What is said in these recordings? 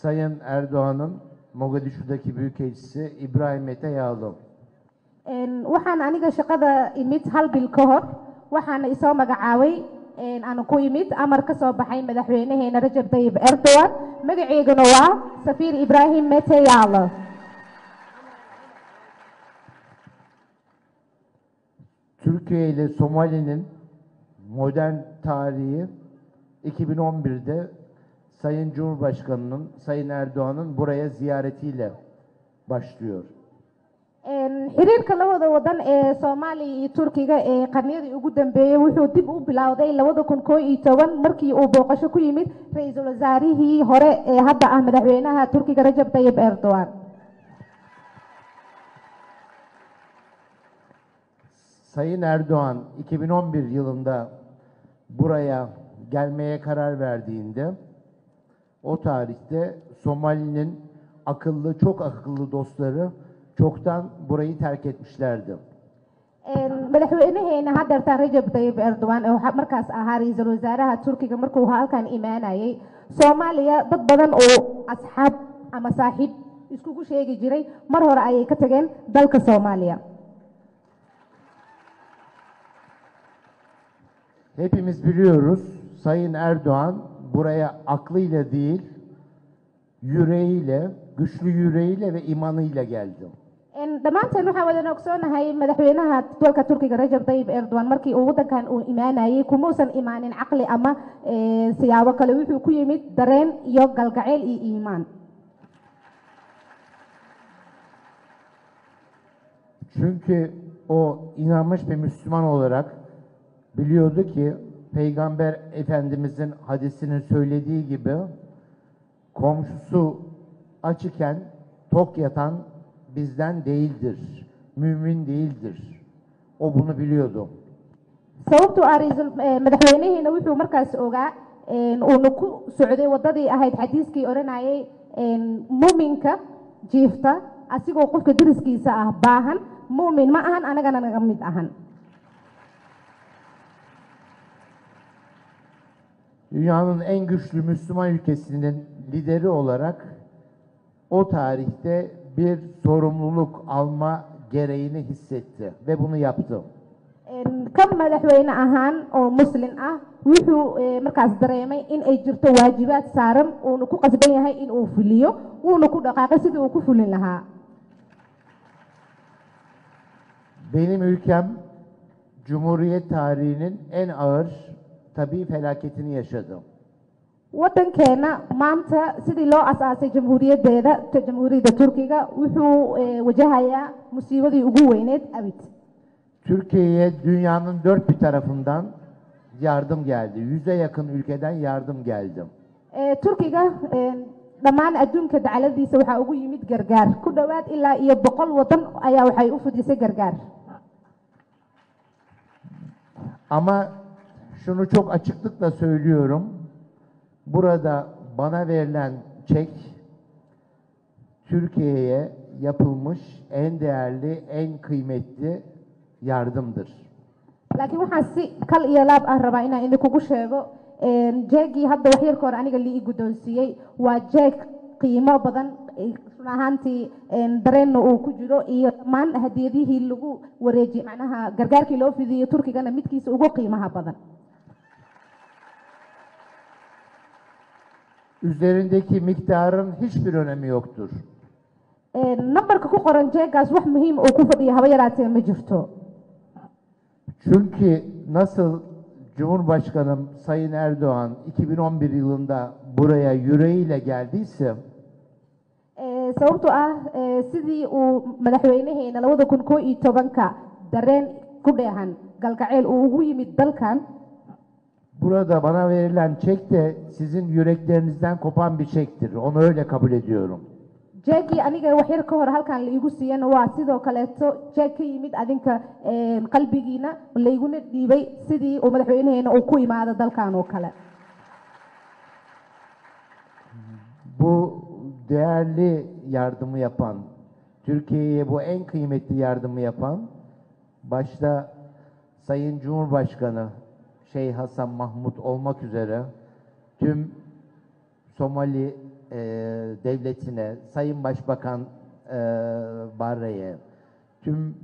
Sayın Erdoğan'ın Mogadishu'daki Büyükelçisi İbrahim Mete Yağlı. waxaan aniga shaqada imid hal bil ka hor waxaana isoo magacaabay aan ku imid amar ka soo baxay madaxweynaheena Rajab Tayyip Erdogan magaceyguna waa Safiir Ibrahim Mete Yağlı. Türkiye ile Somali'nin modern tarihi 2011'de Sayın Cumhurbaşkanı'nın, Sayın Erdoğan'ın buraya ziyaretiyle başlıyor. xiriirka labada wadan ee Soomaaliya iyo Turkiga ee qarniyadii ugu dambeeyay wuxuu dib u bilowday 2011 markii uu booqasho ku yimid ra'iisul wasaarihii hore ee hadda ah madaxweynaha Turkiga Rajab Tayyip Erdogan. Sayın Erdoğan 2011 yılında buraya gelmeye karar verdiğinde o tarihte Somali'nin çok akıllı dostları çoktan burayı terk etmişlerdi. madaxweynaheena hadda Rajab Tayyip Erdogan oo markaas ahaa ra'iisul wasaaraha Turkiga markuu halkan imaanayay Soomaaliya dad badan oo asxaab ama saaxiib iskugu sheegi jiray mar hore ayay ka tageen dalka Soomaaliya. Hepimiz biliyoruz, Sayın Erdoğan buraya aklıyla değil, yüreğiyle, güçlü yüreğiyle ve imanıyla geldi. dhammaanteen waxaan wada ogsoonahay madaxweynaha dalka Turkiga Rajab Tayyip Erdogan markii uu wadankan uu imaanayay kumuusan imaanin caqli ama siyaabo kale wuxuu ku yimid dareen iyo galgacayl iyo iimaan. Çünkü o inanmış bir Müslüman olarak biliyordu ki Peygamber Efendimizin hadisinin söylediği gibi komşusu aç iken tok yatan bizden değildir, mümin değildir. O bunu biliyordu. sababtoo ah madaxweynaheena wuxuu markaas ogaa uuna ku socday wadadii ahayd xadiiskii oranayay muuminka jiifta asigoo qofka deriskiisa ah baahan muumin ma ahan anagana naga mid ahan. Dünyanın en güçlü Müslüman ülkesinin lideri olarak o tarihte bir sorumluluk alma gereğini hissetti ve bunu yaptı. Kan madaxweyne ahaan oo muslim ah wuxuu markaas dareemay in ay jirto waajibaad saaran uuna ku qasban yahay in uu fuliyo uuna ku dhaqaaqay sidii uu ku fulin lahaa. Benim ülkem Cumhuriyet tarihinin en ağır tabii felaketini yaşadı. wadankeena maanta sidii loo asaasay jamhuuriyadda Turkiga wuxuu wajahayaa musiibadii ugu weyneed abid. Türkiye'ye dünyanın dört bir tarafından yardım geldi. 100'e yakın ülkeden yardım geldi. Turkiga dhammaan adduunka dacaladiisa waxaa ugu yimid gargaar ku dhowaad ilaa iyo 100 wadan ayaa waxay u fudisay gargaar. Ama şunu çok açıklıkla söylüyorum. Burada bana verilen çek Türkiye'ye yapılmış en değerli, en kıymetli yardımdır. laakiin waxaan si kal iyo laab ah rabaa inaan idinkugu sheego jeegii hadda wax yar ka hor aniga lii guddoonsiiyey waa jeeg qiimo badan run ahaantii dareenna uu ku jiro iyo dhammaan hadiyadihii lagu wareejiyey macnaha gargaarkii loo fidiyey Turkigana midkiisa ugu qiimaha badan. Üzerindeki miktarın hiçbir önemi yoktur. Numberka ku qoran jeegaas wax muhiim oo ku fadhiya haba yaraatee ma jirto. Çünkü nasıl Cumhurbaşkanım Sayın Erdoğan 2011 yılında buraya yüreğiyle geldiyse sababtoo ah sidii uu madaxweynaheena 2011 dareen ku dheehan galgacayl uu ugu yimid dalkan. Burada bana verilen çek de sizin yüreklerinizden kopan bir çektir. Onu öyle kabul ediyorum. jeegii aniga wax yar ka hor halkan la igu siiyana waa sidoo kaleeto jeeg ka yimid adinka qalbigiina layguna dhiibay sidii uu madaxweynaheena uu ku imaado dalkan oo kale. Bu değerli yardımı yapan, Türkiye'ye bu en kıymetli yardımı yapan başta Sayın Cumhurbaşkanı Şeyh Hasan Mahmut olmak üzere tüm Somali devletine, Sayın Başbakan Barre'ye, tüm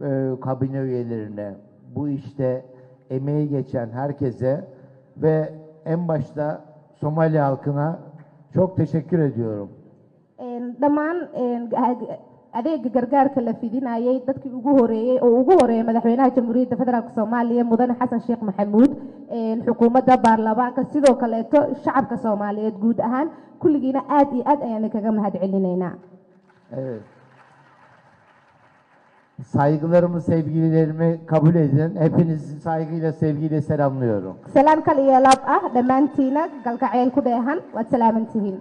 kabine üyelerine, bu işte emeği geçen herkese ve en başta Somali halkına çok teşekkür ediyorum. dhammaan adeega gargaarka la fidinayay dadkii ugu horeeyay madaxweynaha jamhuuriyadda federaalk soomaaliya mudane xasan sheekh maxamuud xukuumadda baarlamaanka sidoo kaleeto shacabka soomaaliyeed guud ahaan kulligiina aad iyo aad ayaan kaga mahad celinaynaa. Evet. Saygılarımı, sevgilerimi kabul edin. Hepinizi saygıyla, sevgiyle selamlıyorum. Salaan kal iyo laab ah dhammaantiina galgacayl ku dheehan waad salaamantihiin.